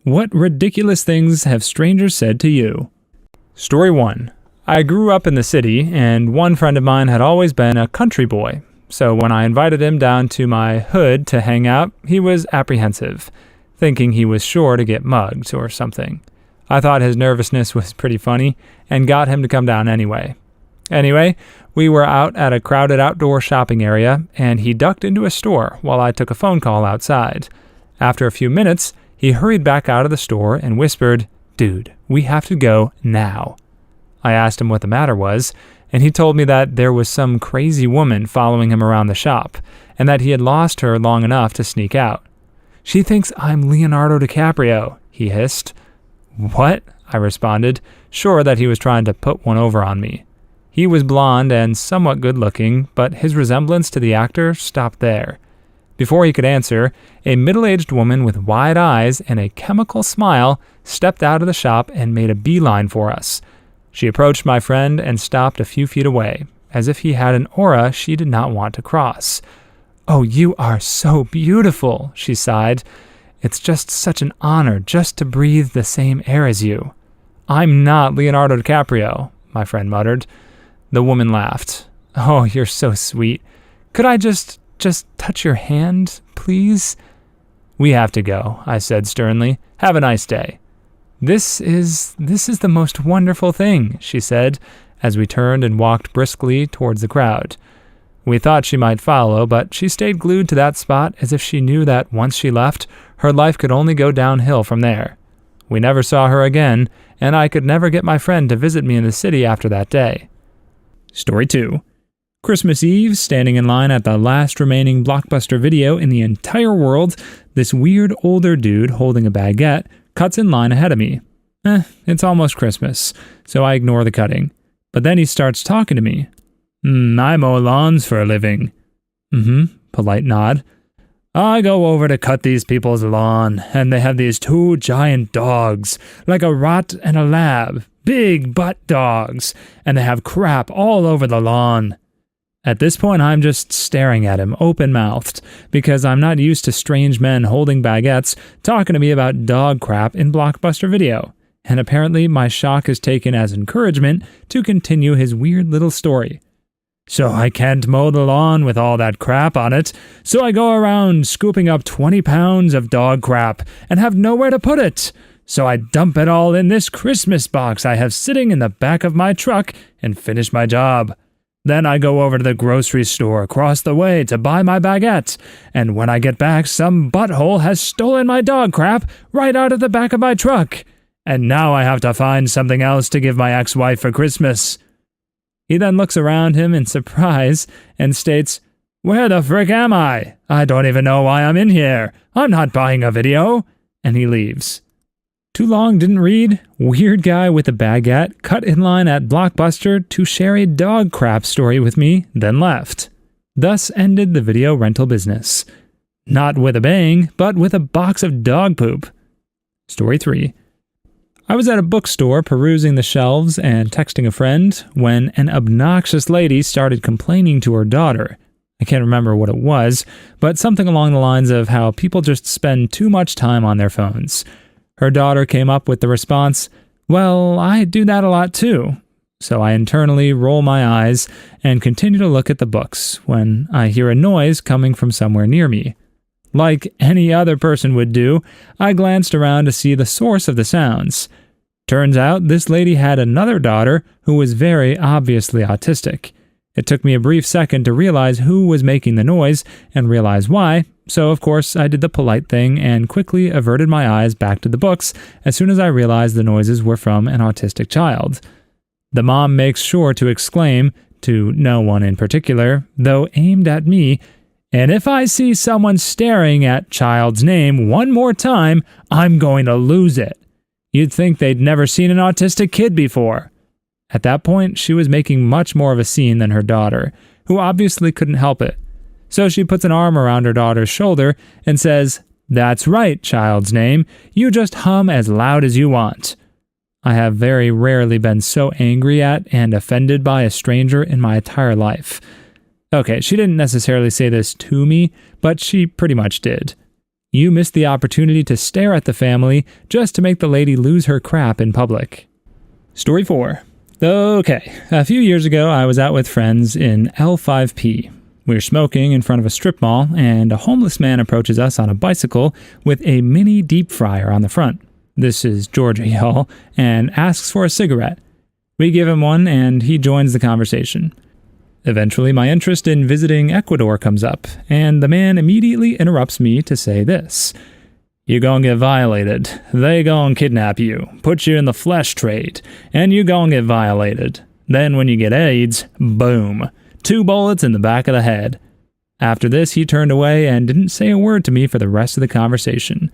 What ridiculous things have strangers said to you? Story 1. I grew up in the city, and one friend of mine had always been a country boy. So when I invited him down to my hood to hang out, he was apprehensive, thinking he was sure to get mugged or something. I thought his nervousness was pretty funny, and got him to come down anyway. Anyway, we were out at a crowded outdoor shopping area, and he ducked into a store while I took a phone call outside. After a few minutes, he hurried back out of the store and whispered, "Dude, we have to go now." I asked him what the matter was, and he told me that there was some crazy woman following him around the shop, and that he had lost her long enough to sneak out. "She thinks I'm Leonardo DiCaprio," he hissed. "What?" I responded, sure that he was trying to put one over on me. He was blonde and somewhat good-looking, but his resemblance to the actor stopped there. Before he could answer, a middle-aged woman with wide eyes and a chemical smile stepped out of the shop and made a beeline for us. She approached my friend and stopped a few feet away, as if he had an aura she did not want to cross. "Oh, you are so beautiful," she sighed. "It's just such an honor just to breathe the same air as you." "I'm not Leonardo DiCaprio," my friend muttered. The woman laughed. "Oh, you're so sweet. Could I just touch your hand, please?" "We have to go," I said sternly. "Have a nice day." This is the most wonderful thing," she said, as we turned and walked briskly towards the crowd. We thought she might follow, but she stayed glued to that spot as if she knew that once she left, her life could only go downhill from there. We never saw her again, and I could never get my friend to visit me in the city after that day. Story 2. Christmas Eve, standing in line at the last remaining Blockbuster video in the entire world, this weird older dude holding a baguette cuts in line ahead of me. It's almost Christmas, so I ignore the cutting. But then he starts talking to me. "I mow lawns for a living." Polite nod. "I go over to cut these people's lawn, and they have these two giant dogs, like a rat and a lab, big butt dogs, and they have crap all over the lawn." At this point, I'm just staring at him, open-mouthed, because I'm not used to strange men holding baguettes talking to me about dog crap in Blockbuster video, and apparently my shock is taken as encouragement to continue his weird little story. "So I can't mow the lawn with all that crap on it, so I go around scooping up 20 pounds of dog crap and have nowhere to put it. So I dump it all in this Christmas box I have sitting in the back of my truck and finish my job. Then I go over to the grocery store across the way to buy my baguette, and when I get back, some butthole has stolen my dog crap right out of the back of my truck. And now I have to find something else to give my ex-wife for Christmas." He then looks around him in surprise and states, "Where the frick am I? I don't even know why I'm in here. I'm not buying a video." And he leaves. Too long, didn't read? Weird guy with a baguette cut in line at Blockbuster to share a dog crap story with me, then left. Thus ended the video rental business. Not with a bang, but with a box of dog poop. Story 3. I was at a bookstore perusing the shelves and texting a friend when an obnoxious lady started complaining to her daughter. I can't remember what it was, but something along the lines of how people just spend too much time on their phones. Her daughter came up with the response, "Well, I do that a lot too." So I internally roll my eyes and continue to look at the books when I hear a noise coming from somewhere near me. Like any other person would do, I glanced around to see the source of the sounds. Turns out this lady had another daughter who was very obviously autistic. It took me a brief second to realize who was making the noise and realize why, so of course I did the polite thing and quickly averted my eyes back to the books as soon as I realized the noises were from an autistic child. The mom makes sure to exclaim, to no one in particular, though aimed at me, "And if I see someone staring at child's name one more time, I'm going to lose it." You'd think they'd never seen an autistic kid before. At that point, she was making much more of a scene than her daughter, who obviously couldn't help it. So she puts an arm around her daughter's shoulder and says, "That's right, child's name. You just hum as loud as you want." I have very rarely been so angry at and offended by a stranger in my entire life. Okay, she didn't necessarily say this to me, but she pretty much did. You missed the opportunity to stare at the family just to make the lady lose her crap in public. Story 4. Okay, a few years ago I was out with friends in L5P. We were smoking in front of a strip mall, and a homeless man approaches us on a bicycle with a mini deep fryer on the front. This is Georgia, y'all, and asks for a cigarette. We give him one, and he joins the conversation. Eventually, my interest in visiting Ecuador comes up, and the man immediately interrupts me to say this. You gon' get violated. They gon' kidnap you, put you in the flesh trade, and you gon' get violated. Then when you get AIDS, boom, 2 bullets in the back of the head. After this, he turned away and didn't say a word to me for the rest of the conversation.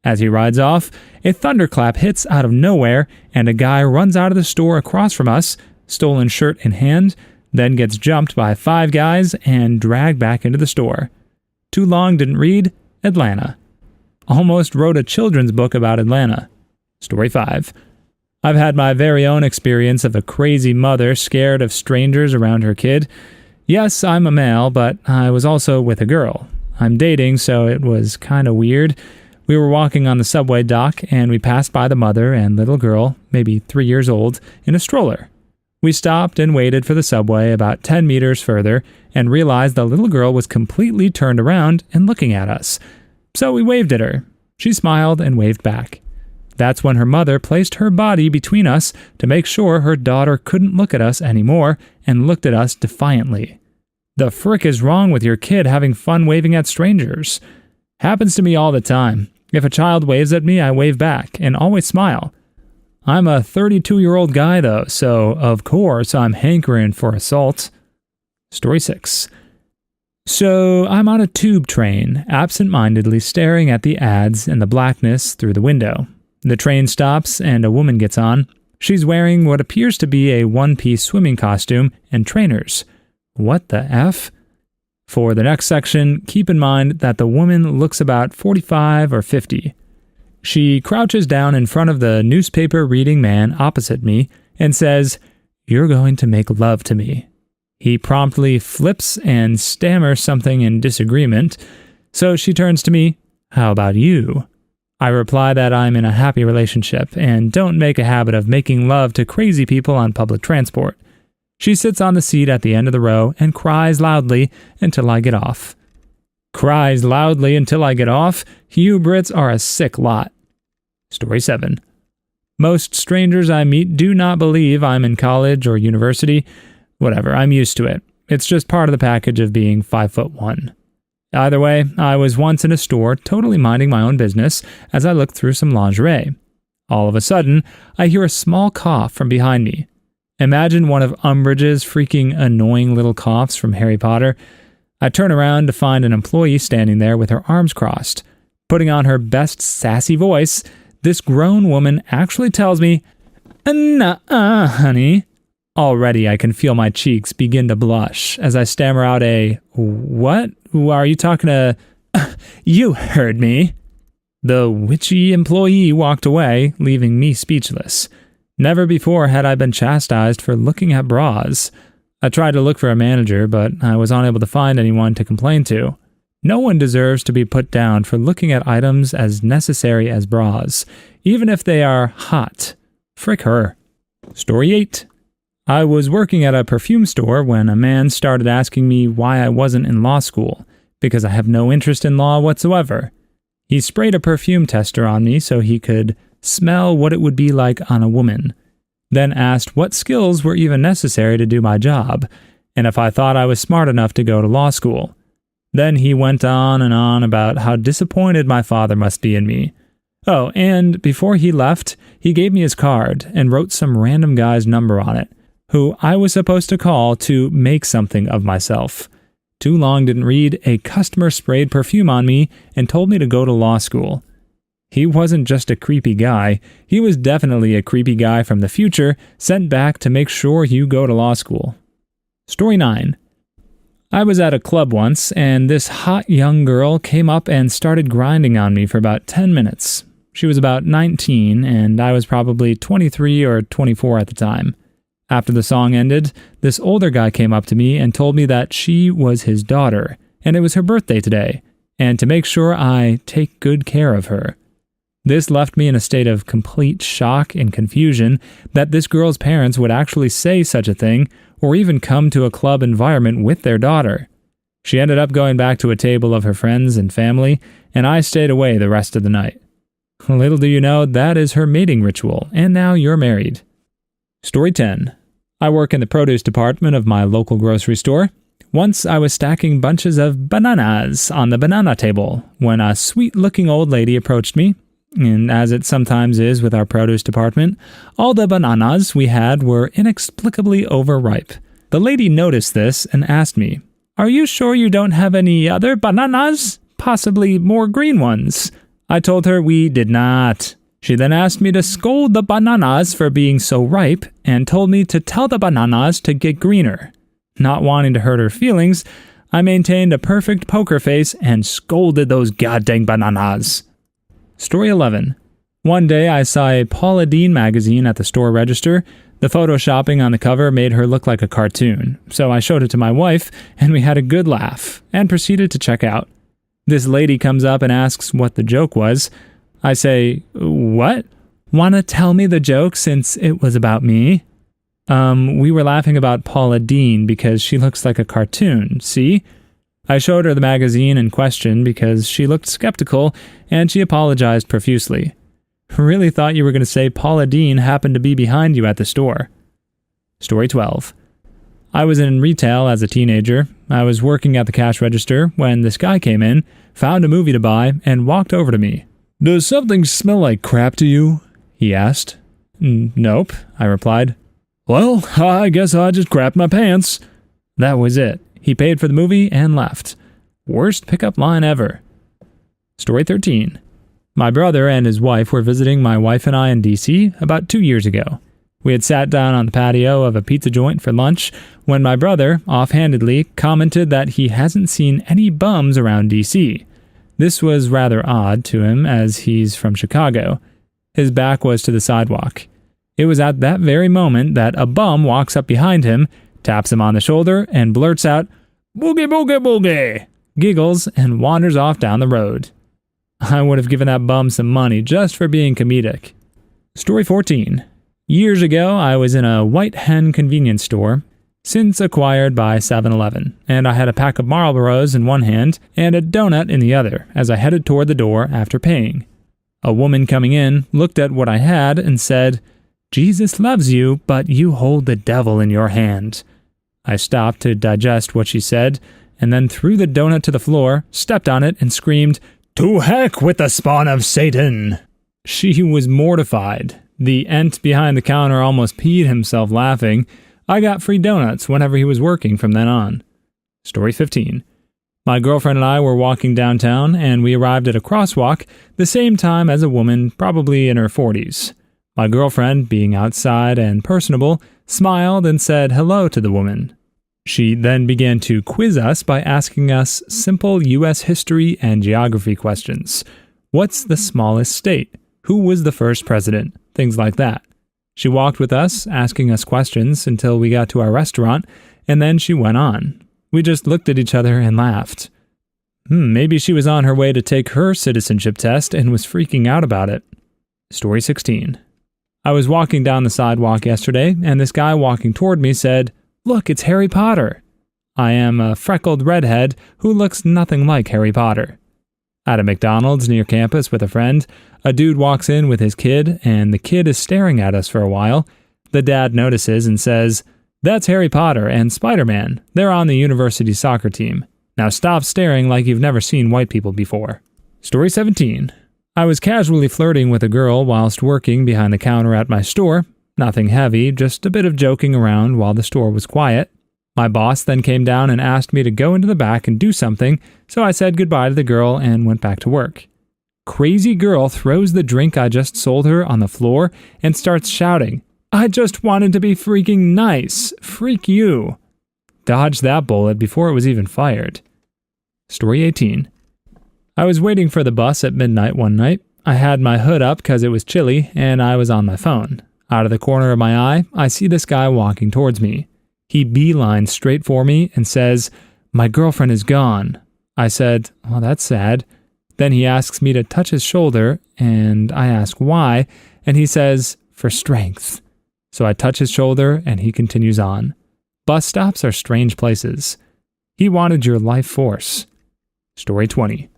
As he rides off, a thunderclap hits out of nowhere, and a guy runs out of the store across from us, stolen shirt in hand, then gets jumped by 5 guys and dragged back into the store. Too long didn't read, Atlanta. Almost wrote a children's book about Atlanta. Story 5. I've had my very own experience of a crazy mother scared of strangers around her kid. Yes, I'm a male, but I was also with a girl. I'm dating, so it was kinda weird. We were walking on the subway dock, and we passed by the mother and little girl, maybe 3 years old, in a stroller. We stopped and waited for the subway about 10 meters further and realized the little girl was completely turned around and looking at us. So we waved at her. She smiled and waved back. That's when her mother placed her body between us to make sure her daughter couldn't look at us anymore and looked at us defiantly. The frick is wrong with your kid having fun waving at strangers? Happens to me all the time. If a child waves at me, I wave back and always smile. I'm a 32-year-old guy though, so of course I'm hankering for assault. Story 6. So I'm on a tube train, absent-mindedly staring at the ads and the blackness through the window. The train stops and a woman gets on. She's wearing what appears to be a one-piece swimming costume and trainers. What the F? For the next section, keep in mind that the woman looks about 45 or 50. She crouches down in front of the newspaper-reading man opposite me and says, "You're going to make love to me." He promptly flips and stammers something in disagreement, so she turns to me, "How about you?" I reply that I'm in a happy relationship and don't make a habit of making love to crazy people on public transport. She sits on the seat at the end of the row and cries loudly until I get off. Cries loudly until I get off? You Brits are a sick lot. Story 7. Most strangers I meet do not believe I'm in college or university. Whatever, I'm used to it. It's just part of the package of being 5'1". Either way, I was once in a store totally minding my own business as I looked through some lingerie. All of a sudden, I hear a small cough from behind me. Imagine one of Umbridge's freaking annoying little coughs from Harry Potter. I turn around to find an employee standing there with her arms crossed. Putting on her best sassy voice, this grown woman actually tells me, "Nuh-uh, honey." Already I can feel my cheeks begin to blush as I stammer out a, "What? Are you talking to?" "You heard me." The witchy employee walked away, leaving me speechless. Never before had I been chastised for looking at bras. I tried to look for a manager, but I was unable to find anyone to complain to. No one deserves to be put down for looking at items as necessary as bras, even if they are hot. Frick her. Story 8. I was working at a perfume store when a man started asking me why I wasn't in law school, because I have no interest in law whatsoever. He sprayed a perfume tester on me so he could smell what it would be like on a woman, then asked what skills were even necessary to do my job, and if I thought I was smart enough to go to law school. Then he went on and on about how disappointed my father must be in me. Oh, and before he left, he gave me his card and wrote some random guy's number on it, who I was supposed to call to make something of myself. Too long didn't read, a customer sprayed perfume on me and told me to go to law school. He wasn't just a creepy guy, he was definitely a creepy guy from the future sent back to make sure you go to law school. Story 9. I was at a club once, and this hot young girl came up and started grinding on me for about 10 minutes. She was about 19, and I was probably 23 or 24 at the time. After the song ended, this older guy came up to me and told me that she was his daughter, and it was her birthday today, and to make sure I take good care of her. This left me in a state of complete shock and confusion that this girl's parents would actually say such a thing or even come to a club environment with their daughter. She ended up going back to a table of her friends and family, and I stayed away the rest of the night. Little do you know, that is her mating ritual, and now you're married. Story 10. I work in the produce department of my local grocery store. Once I was stacking bunches of bananas on the banana table when a sweet-looking old lady approached me, and as it sometimes is with our produce department, all the bananas we had were inexplicably overripe. The lady noticed this and asked me, "Are you sure you don't have any other bananas? Possibly more green ones?" I told her we did not. She then asked me to scold the bananas for being so ripe and told me to tell the bananas to get greener. Not wanting to hurt her feelings, I maintained a perfect poker face and scolded those goddamn bananas. Story 11. One day I saw a Paula Deen magazine at the store register. The photoshopping on the cover made her look like a cartoon, so I showed it to my wife, and we had a good laugh, and proceeded to check out. This lady comes up and asks what the joke was. I say, "What? Wanna tell me the joke since it was about me?" We were laughing about Paula Deen because she looks like a cartoon, see? I showed her the magazine in question because she looked skeptical, and she apologized profusely. Really thought you were going to say Paula Deen happened to be behind you at the store. Story 12. I was in retail as a teenager. I was working at the cash register when this guy came in, found a movie to buy, and walked over to me. "Does something smell like crap to you?" he asked. "Nope," I replied. "Well, I guess I just crapped my pants." That was it. He paid for the movie and left. Worst pickup line ever. Story 13. My brother and his wife were visiting my wife and I in DC about 2 years ago. We had sat down on the patio of a pizza joint for lunch when my brother, offhandedly, commented that he hasn't seen any bums around DC. This was rather odd to him as he's from Chicago. His back was to the sidewalk. It was at that very moment that a bum walks up behind him, taps him on the shoulder, and blurts out, "Boogie, boogie, boogie," giggles, and wanders off down the road. I would have given that bum some money just for being comedic. Story 14. Years ago, I was in a White Hen convenience store, since acquired by 7-Eleven, and I had a pack of Marlboros in one hand and a donut in the other as I headed toward the door after paying. A woman coming in looked at what I had and said, "Jesus loves you, but you hold the devil in your hand." I stopped to digest what she said, and then threw the donut to the floor, stepped on it, and screamed, "To heck with the spawn of Satan!" She was mortified. The ent behind the counter almost peed himself laughing. I got free donuts whenever he was working from then on. Story 15. My girlfriend and I were walking downtown, and we arrived at a crosswalk the same time as a woman, probably in her 40s. My girlfriend, being outside and personable, smiled and said hello to the woman. She then began to quiz us by asking us simple U.S. history and geography questions. What's the smallest state? Who was the first president? Things like that. She walked with us, asking us questions until we got to our restaurant, and then she went on. We just looked at each other and laughed. Maybe she was on her way to take her citizenship test and was freaking out about it. Story 16. I was walking down the sidewalk yesterday, and this guy walking toward me said, "Look, it's Harry Potter." I am a freckled redhead who looks nothing like Harry Potter. At a McDonald's near campus with a friend, a dude walks in with his kid, and the kid is staring at us for a while. The dad notices and says, "That's Harry Potter and Spider-Man. They're on the university soccer team. Now stop staring like you've never seen white people before." Story 17. I was casually flirting with a girl whilst working behind the counter at my store. Nothing heavy, just a bit of joking around while the store was quiet. My boss then came down and asked me to go into the back and do something, so I said goodbye to the girl and went back to work. Crazy girl throws the drink I just sold her on the floor and starts shouting, "I just wanted to be freaking nice. Freak you." Dodged that bullet before it was even fired. Story 18. I was waiting for the bus at midnight one night. I had my hood up because it was chilly, and I was on my phone. Out of the corner of my eye, I see this guy walking towards me. He beelines straight for me and says, "My girlfriend is gone." I said, "Well, that's sad." Then he asks me to touch his shoulder, and I ask why, and he says, "For strength." So I touch his shoulder, and he continues on. Bus stops are strange places. He wanted your life force. Story 20.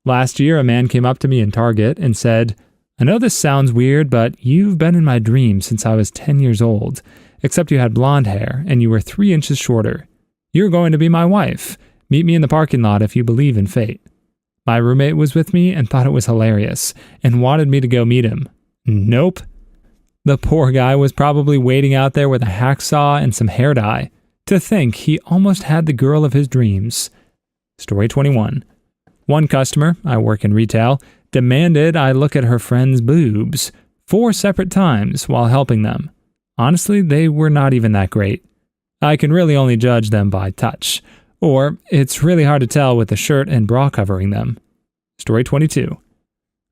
Last year, a man came up to me in Target and said, "I know this sounds weird, but you've been in my dreams since I was 10 years old, except you had blonde hair and you were 3 inches shorter. You're going to be my wife. Meet me in the parking lot if you believe in fate." My roommate was with me and thought it was hilarious and wanted me to go meet him. Nope. The poor guy was probably waiting out there with a hacksaw and some hair dye. To think he almost had the girl of his dreams. Story 21. One customer, I work in retail, demanded I look at her friend's boobs 4 separate times while helping them. Honestly, they were not even that great. I can really only judge them by touch, or it's really hard to tell with the shirt and bra covering them. Story 22.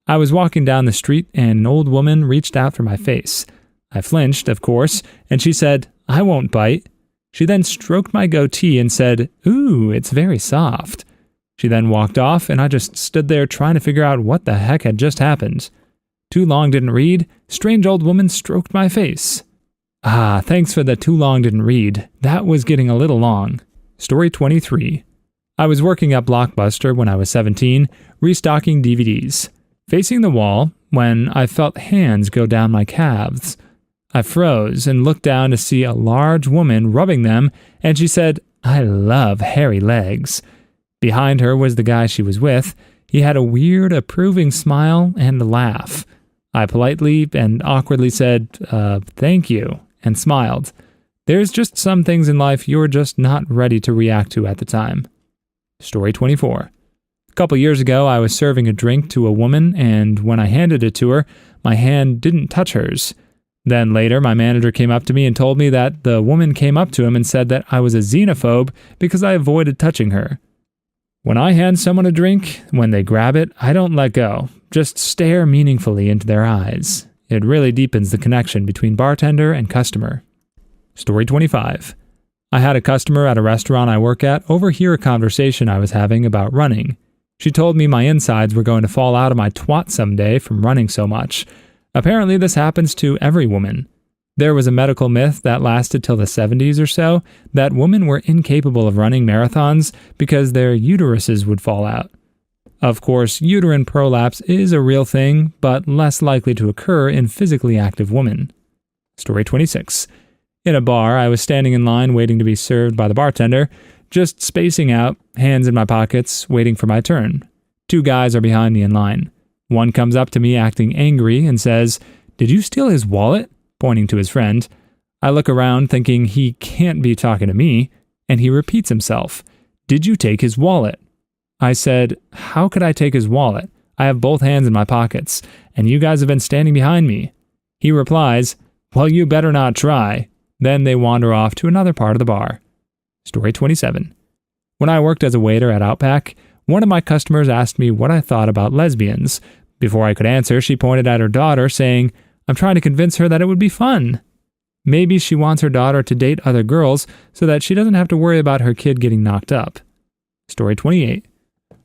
I was walking down the street and an old woman reached out for my face. I flinched, of course, and she said, "I won't bite." She then stroked my goatee and said, "Ooh, it's very soft." She then walked off, and I just stood there trying to figure out what the heck had just happened. Too long didn't read. Strange old woman stroked my face. Thanks for the too long didn't read. That was getting a little long. Story 23. I was working at Blockbuster when I was 17, restocking DVDs. Facing the wall, when I felt hands go down my calves. I froze and looked down to see a large woman rubbing them, and she said, "I love hairy legs." Behind her was the guy she was with. He had a weird, approving smile and a laugh. I politely and awkwardly said, "Thank you," and smiled. There's just some things in life you're just not ready to react to at the time. Story 24. A couple years ago, I was serving a drink to a woman, and when I handed it to her, my hand didn't touch hers. Then later, my manager came up to me and told me that the woman came up to him and said that I was a xenophobe because I avoided touching her. When I hand someone a drink, when they grab it, I don't let go. Just stare meaningfully into their eyes. It really deepens the connection between bartender and customer. Story 25. I had a customer at a restaurant I work at overhear a conversation I was having about running. She told me my insides were going to fall out of my twat someday from running so much. Apparently this happens to every woman. There was a medical myth that lasted till the 70s or so that women were incapable of running marathons because their uteruses would fall out. Of course, uterine prolapse is a real thing, but less likely to occur in physically active women. Story 26. In a bar, I was standing in line waiting to be served by the bartender, just spacing out, hands in my pockets, waiting for my turn. 2 guys are behind me in line. One comes up to me acting angry and says, "Did you steal his wallet?" pointing to his friend. I look around thinking he can't be talking to me, and he repeats himself, "Did you take his wallet?" I said, "How could I take his wallet? I have both hands in my pockets, and you guys have been standing behind me." He replies, "Well, you better not try." Then they wander off to another part of the bar. Story 27. When I worked as a waiter at Outback, one of my customers asked me what I thought about lesbians. Before I could answer, she pointed at her daughter, saying, "I'm trying to convince her that it would be fun." Maybe she wants her daughter to date other girls so that she doesn't have to worry about her kid getting knocked up. Story 28.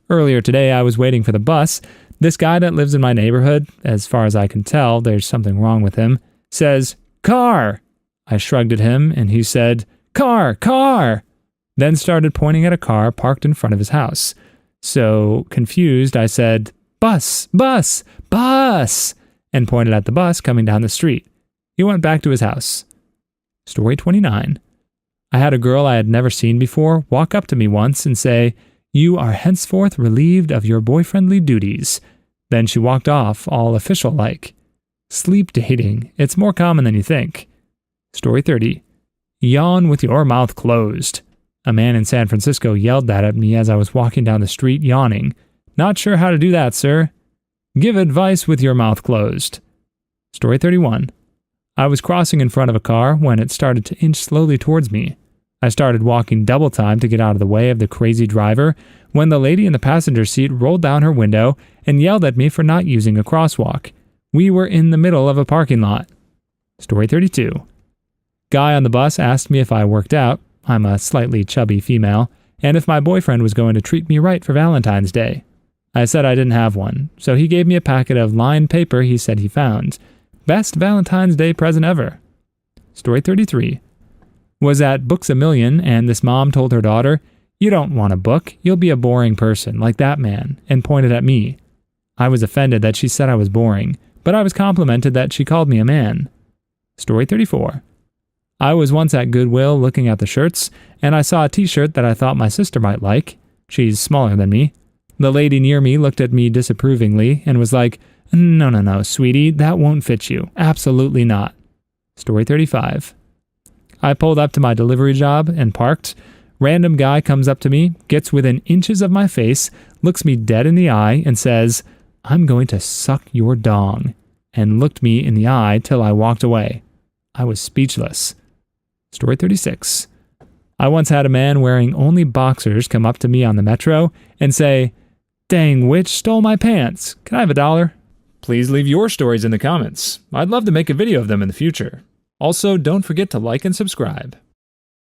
Earlier today, I was waiting for the bus. This guy that lives in my neighborhood, as far as I can tell, there's something wrong with him, says, "Car!" I shrugged at him, and he said, "Car! Car!" Then started pointing at a car parked in front of his house. So, confused, I said, "Bus! Bus! Bus!" and pointed at the bus coming down the street. He went back to his house. Story 29. I had a girl I had never seen before walk up to me once and say, "You are henceforth relieved of your boyfriendly duties." Then she walked off, all official-like. Sleep dating. It's more common than you think. Story 30. Yawn with your mouth closed. A man in San Francisco yelled that at me as I was walking down the street yawning. "Not sure how to do that, sir." Give advice with your mouth closed. Story 31. I was crossing in front of a car when it started to inch slowly towards me. I started walking double time to get out of the way of the crazy driver when the lady in the passenger seat rolled down her window and yelled at me for not using a crosswalk. We were in the middle of a parking lot. Story 32. Guy on the bus asked me if I worked out. I'm a slightly chubby female, and if my boyfriend was going to treat me right for Valentine's Day. I said I didn't have one, so he gave me a packet of lined paper he said he found. Best Valentine's Day present ever. Story 33. Was at Books A Million, and this mom told her daughter, "You don't want a book, you'll be a boring person, like that man," and pointed at me. I was offended that she said I was boring, but I was complimented that she called me a man. Story 34. I was once at Goodwill looking at the shirts, and I saw a t-shirt that I thought my sister might like. She's smaller than me. The lady near me looked at me disapprovingly and was like, No, sweetie, that won't fit you. Absolutely not." Story 35. I pulled up to my delivery job and parked. Random guy comes up to me, gets within inches of my face, looks me dead in the eye, and says, "I'm going to suck your dong," and looked me in the eye till I walked away. I was speechless. Story 36. I once had a man wearing only boxers come up to me on the metro and say, "Dang witch stole my pants. Can I have $1?" Please leave your stories in the comments. I'd love to make a video of them in the future. Also, don't forget to like and subscribe.